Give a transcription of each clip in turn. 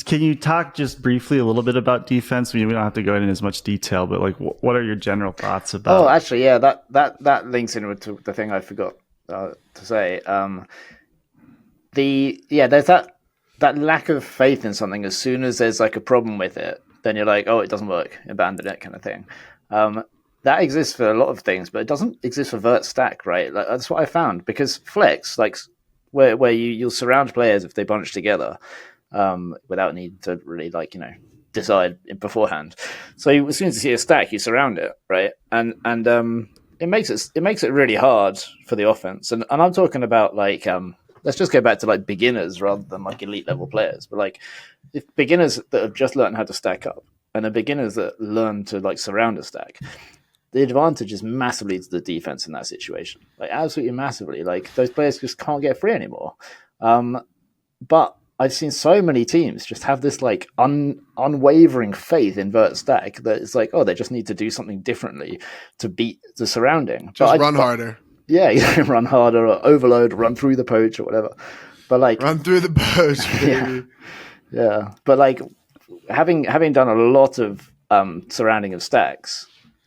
can you talk just briefly a little bit about defense? I mean, we don't have to go into as much detail, but like, what are your general thoughts Oh, about? actually, yeah, that links in with the thing I forgot to say. There's that lack of faith in something. As soon as there's like a problem with it, then you're like, oh, it doesn't work, abandon it, kind of thing. Um, that exists for a lot of things, but it doesn't exist for vert stack, right? Like, that's what I found because flex, like where you'll surround players if they bunch together, without need to really decide beforehand. So as soon as you see a stack, you surround it, right? And it makes it really hard for the offense. And I'm talking about let's just go back to like beginners rather than like elite level players. But like if beginners that have just learned how to stack up and the beginners that learn to like surround a stack, the advantage is massively to the defense in that situation. Like absolutely massively. Like those players just can't get free anymore. But I've seen so many teams just have this like unwavering faith in vert stack that it's like, oh, they just need to do something differently to beat the surrounding. Just run harder. Yeah, you run harder or overload, run through the poach or whatever. But like Run through the poach, yeah, baby. yeah. But like having done a lot of surrounding of stacks,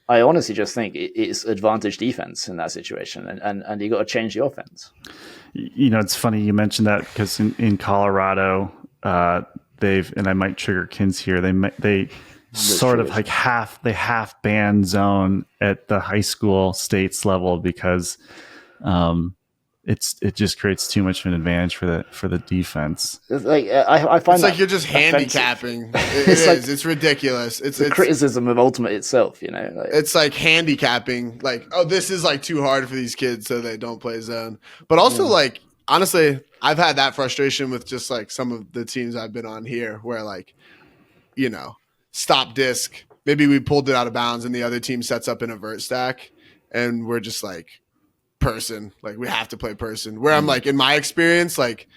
I honestly just think it's advantage defense in that situation, and you got to change the offense. It's funny you mentioned that because in Colorado, they've, and I might trigger Kins here. They sort of like half ban zone at the high school states level because it just creates too much of an advantage for the defense. It's like I find It's that like you're just offensive. handicapping. It's Is. like It's ridiculous. It's criticism of Ultimate itself, it's like handicapping. Like, oh, this is like too hard for these kids, so they don't play zone. But also, like, honestly, I've had that frustration with just like some of the teams I've been on here, where like, stop disc. Maybe we pulled it out of bounds, and the other team sets up an avert stack, and we're just like person. Like, we have to play person. Where I'm like, in my experience, like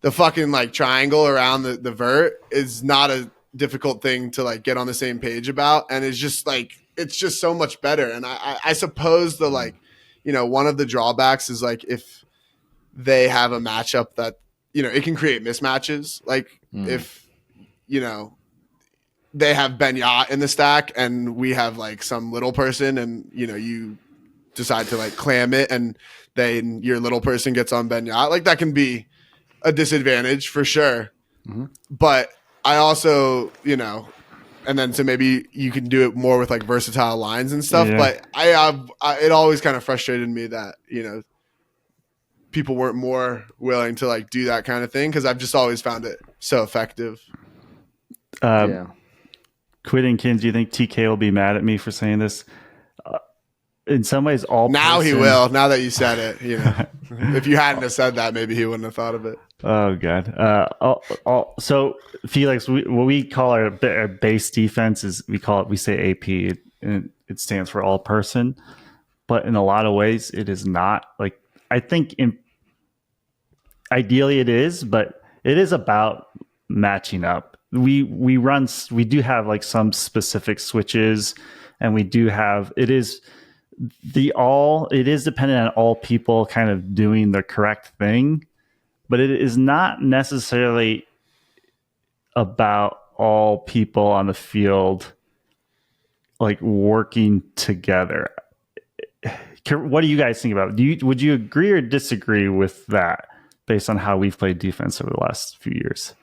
the fucking like triangle around the vert is not a difficult thing to like get on the same page about, and it's just so much better. And I suppose the like, one of the drawbacks is like if they have a matchup that it can create mismatches. Like if they have Ben Yacht in the stack and we have like some little person, and you decide to like clam it, and then your little person gets on Ben Yacht, like that can be a disadvantage for sure. Mm-hmm. But I also, and then so maybe you can do it more with like versatile lines and stuff. Yeah. But it always kind of frustrated me that, people weren't more willing to like do that kind of thing, because I've just always found it so effective. Quitting Kins, do you think TK will be mad at me for saying this? In some ways, now he will. Now that you said it, if you hadn't have said that, maybe he wouldn't have thought of it. Oh god. So Felix, what we call our base defense is we say AP, and it stands for all person. But in a lot of ways, it is not. Like I think ideally it is, but it is about matching up. We do have like some specific switches, and we do have it is dependent on all people kind of doing the correct thing, but it is not necessarily about all people on the field like working together. What do you guys think about it? Would you agree or disagree with that based on how we've played defense over the last few years?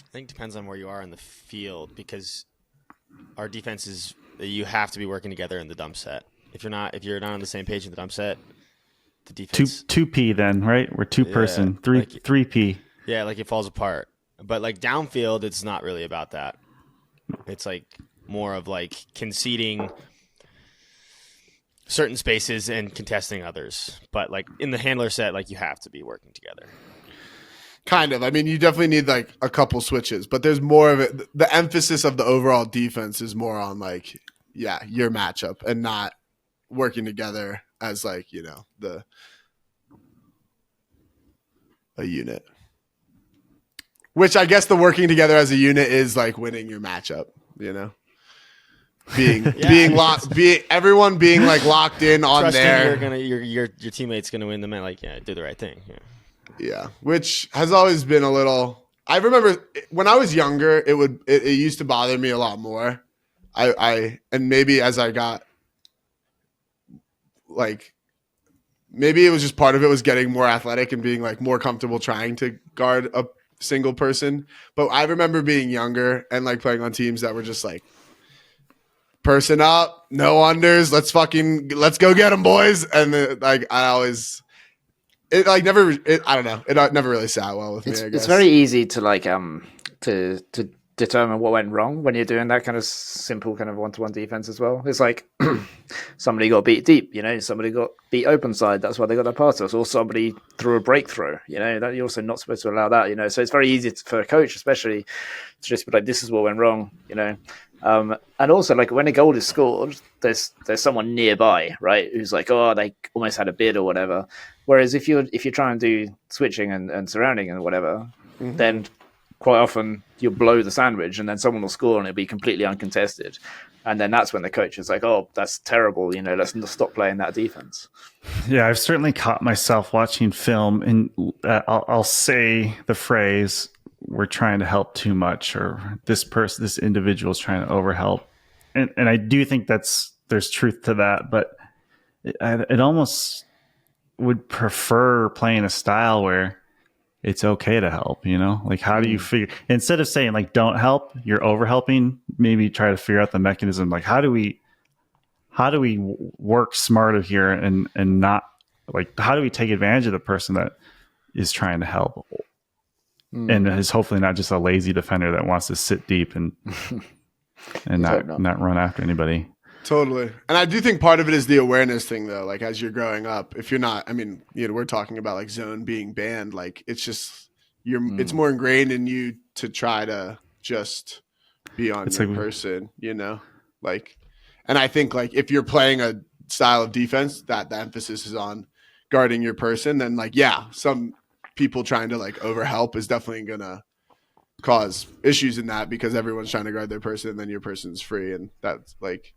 I think it depends on where you are in the field, because our defense is you have to be working together in the dump set. If you're not on the same page in the dump set, the defense 2P then, right? We're two person, 3P. Yeah, like it falls apart. But like downfield, it's not really about that. It's like more of like conceding certain spaces and contesting others. But like in the handler set, like you have to be working together. Kind of. I mean, you definitely need like a couple switches, but there's more of it. The emphasis of the overall defense is more on like, your matchup, and not working together as like, a unit. Which I guess the working together as a unit is like winning your matchup, being locked, everyone being like locked in on Trusting there. your teammate's gonna win the match. Like, yeah, do the right thing. Yeah, which has always been a little. I remember when I was younger, it used to bother me a lot more. And maybe as I got like, maybe it was just part of it was getting more athletic and being like more comfortable trying to guard a single person. But I remember being younger and like playing on teams that were just like, person up, no unders, let's go get them, boys. And like I always. It like never. I don't know. It never really sat well with me. I guess it's very easy to like to determine what went wrong when you're doing that kind of simple kind of one-to-one defense as well. It's like somebody got beat deep, somebody got beat open side. That's why they got their passes, or somebody threw a breakthrough. That you're also not supposed to allow that. So it's very easy for a coach, especially, to just be like, this is what went wrong. And also, like, when a goal is scored, there's someone nearby, right, who's like, oh, they almost had a bid or whatever. Whereas if you're trying to do switching and surrounding and whatever, then quite often you'll blow the sandwich and then someone will score and it'll be completely uncontested. And then that's when the coach is like, oh, that's terrible. Let's stop playing that defense. Yeah, I've certainly caught myself watching film and I'll say the phrase, we're trying to help too much, or this individual is trying to overhelp. And I do think there's truth to that, but it almost would prefer playing a style where it's okay to help, like how do you figure, instead of saying like, don't help, you're overhelping, maybe try to figure out the mechanism. Like, how do we work smarter here and not like, how do we take advantage of the person that is trying to help and is hopefully not just a lazy defender that wants to sit deep and not run after anybody. Totally. And I do think part of it is the awareness thing, though. Like, as you're growing up, if you're not, I mean, we're talking about like zone being banned. Like, it's just, it's more ingrained in you to try to just be on your person, like, and I think like if you're playing a style of defense that the emphasis is on guarding your person, then like, yeah, some people trying to like overhelp is definitely going to cause issues in that because everyone's trying to guard their person and then your person's free. And that's like,